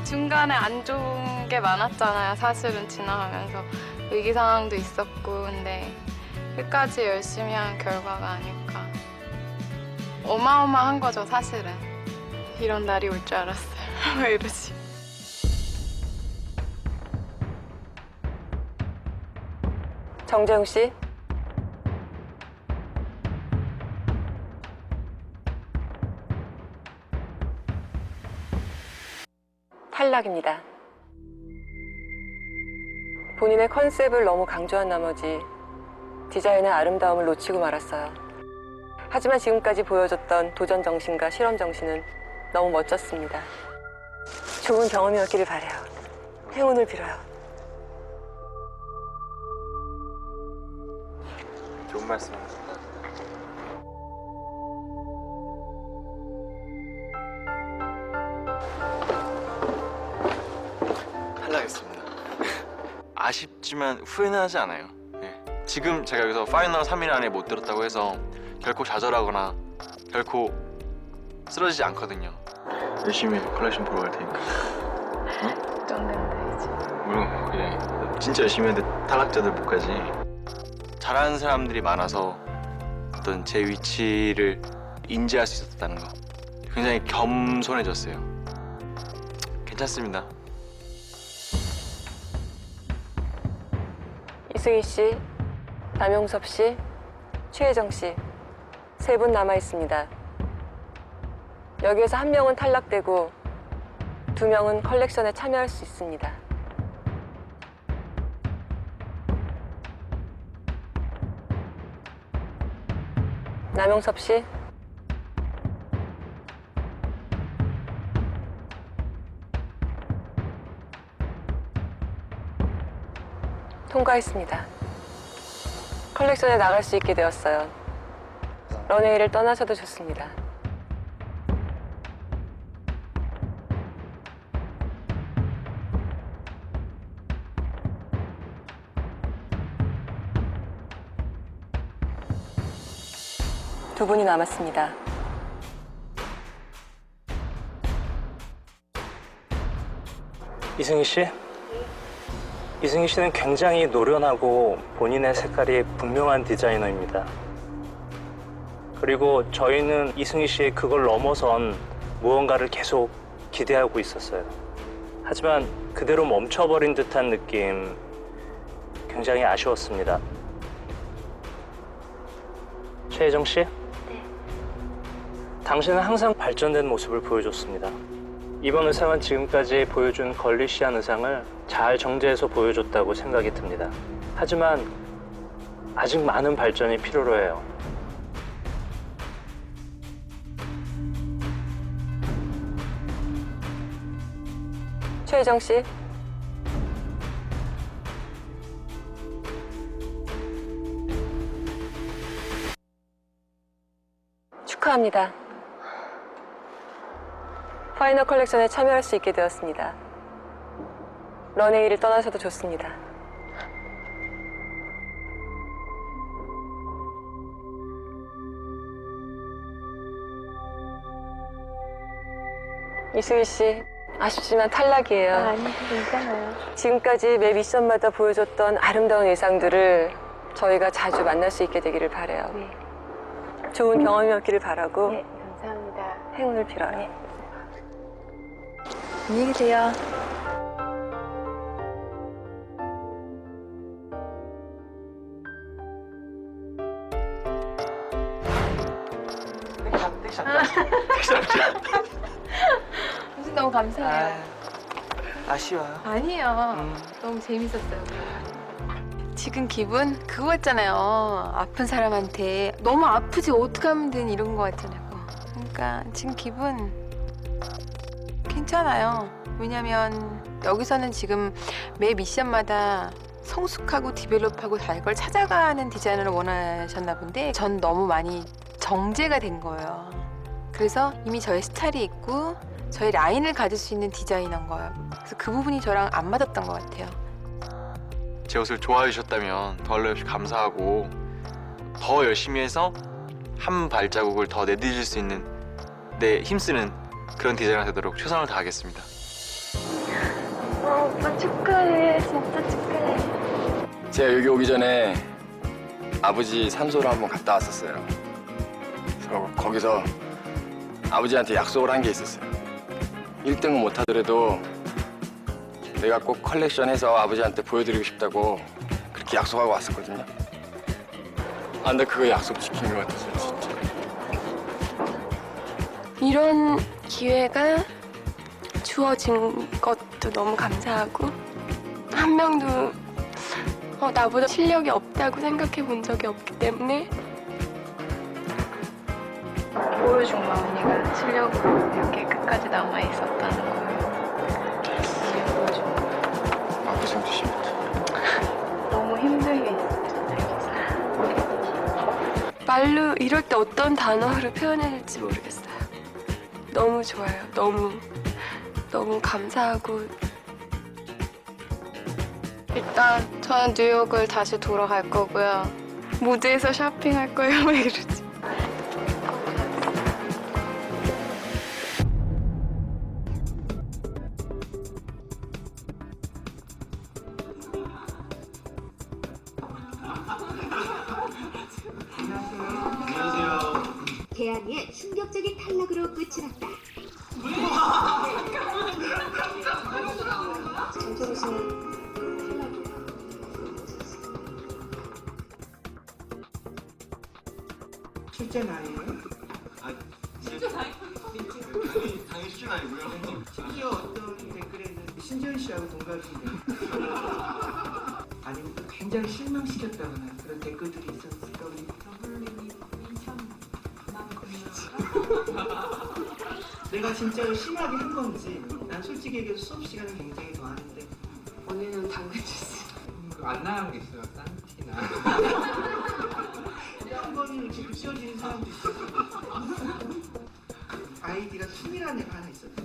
중간에 안 좋은 게 많았잖아요. 사실은 지나가면서 위기상황도 있었고, 근데 끝까지 열심히 한 결과가 아닐까. 어마어마한 거죠, 사실은. 이런 날이 올 줄 알았어요. 왜 이러지? 정재웅 씨. 탈락입니다. 본인의 컨셉을 너무 강조한 나머지 디자인의 아름다움을 놓치고 말았어요. 하지만 지금까지 보여줬던 도전 정신과 실험 정신은 너무 멋졌습니다. 좋은 경험이었기를 바라요. 행운을 빌어요. 좋은 말씀입니다. 탈락했습니다. 아쉽지만 후회는 하지 않아요. 네. 지금 제가 여기서 파이널 3일 안에 못 들었다고 해서 결코 좌절하거나 결코 쓰러지지 않거든요. 열심히 컬렉션 보러 갈 테니까. 걱정된다, 이제. 물론 그래 진짜 열심히 했는데 탈락자들 못 가지. 잘하는 사람들이 많아서 어떤 제 위치를 인지할 수 있었다는 거 굉장히 겸손해졌어요. 괜찮습니다. 이승희 씨, 남용섭 씨, 최혜정 씨, 3분 남아 있습니다. 여기에서 1명은 탈락되고 2명은 컬렉션에 참여할 수 있습니다. 남용섭 씨, 통과했습니다. 컬렉션에 나갈 수 있게 되었어요. 런웨이를 떠나셔도 좋습니다. 두 분이 남았습니다. 이승희 씨? 이승희 씨는 굉장히 노련하고 본인의 색깔이 분명한 디자이너입니다. 그리고 저희는 이승희 씨의 그걸 넘어선 무언가를 계속 기대하고 있었어요. 하지만 그대로 멈춰버린 듯한 느낌, 굉장히 아쉬웠습니다. 최혜정 씨? 네. 당신은 항상 발전된 모습을 보여줬습니다. 이번 의상은 지금까지 보여준 걸리시한 의상을 잘 정제해서 보여줬다고 생각이 듭니다. 하지만 아직 많은 발전이 필요로 해요. 최혜정 씨. 축하합니다. 파이널 컬렉션에 참여할 수 있게 되었습니다. 런웨이를 떠나셔도 좋습니다. 이수희 씨, 아쉽지만 탈락이에요. 아니, 괜찮아요. 지금까지 매 미션마다 보여줬던 아름다운 의상들을 저희가 자주 만날 수 있게 되기를 바라요. 네. 좋은 경험이었기를 바라고 네, 감사합니다. 행운을 빌어요. 네. 안녕히 계세요. 선생님 너무 감사해요. 아쉬워요. 아니에요. 너무 재밌었어요. 지금 기분 그거였잖아요. 아픈 사람한테 너무 아프지 어떡하면 되니 이런 거 같잖아요. 그러니까 지금 기분 괜찮아요. 왜냐면 여기서는 지금 매 미션마다 성숙하고 디벨롭하고 잘 걸 찾아가는 디자이너를 원하셨나 본데 전 너무 많이 정제가 된 거예요. 그래서 이미 저의 스타일이 있고 저의 라인을 가질 수 있는 디자이너인 거예요. 그래서 그 부분이 저랑 안 맞았던 것 같아요. 제 옷을 좋아해 주셨다면 더할 없이 감사하고 더 열심히 해서 한 발자국을 더 내디딜 수 있는 힘쓰는 그런 디자이너가 되도록 최선을 다하겠습니다. 오빠 축하해. 진짜 축하해. 제가 여기 오기 전에 아버지 산소를 한번 갔다 왔었어요. 그래서 거기서 아버지한테 약속을 한 게 있었어요. 1등은 못하더라도 내가 꼭 컬렉션해서 아버지한테 보여드리고 싶다고 그렇게 약속하고 왔었거든요. 아, 근데 그거 약속 지킨 것 같았어요, 진짜. 이런 기회가 주어진 것도 너무 감사하고 한 명도 나보다 실력이 없다고 생각해 본 적이 없기 때문에 보여준 마은이가 실력으로 이렇게 끝까지 남아 있었다는 거예요. 보여준 거. 아, 고생 되십니다. 너무 힘들게 있었잖아요. 말로 이럴 때 어떤 단어로 표현해야 될지 모르겠어요. 너무 좋아요. 너무 감사하고 일단 저는 뉴욕을 다시 돌아갈 거고요. 무대에서 쇼핑할 거예요. 왜 이러지? 대한이의 충격적인 탈락으로 끝이 났다. 출전 아니에요? 당연히 출전 아니고요. 심지어 어떤 댓글에는 신지현 씨하고 동갑인데 아니면 또 굉장히 실망시켰다거나 그런 댓글들이 있었을까 우리 내가 진짜로 심하게 한 건지 난 솔직히 얘기해서 수업 시간은 굉장히 좋아하는데 오늘은 당근 주스. 안 나간 게 있어요. 딴 티나. 한 번은 이렇게 붙여지는 사람도 있었어. 아이디가 수미라는 애가 하나 있었대.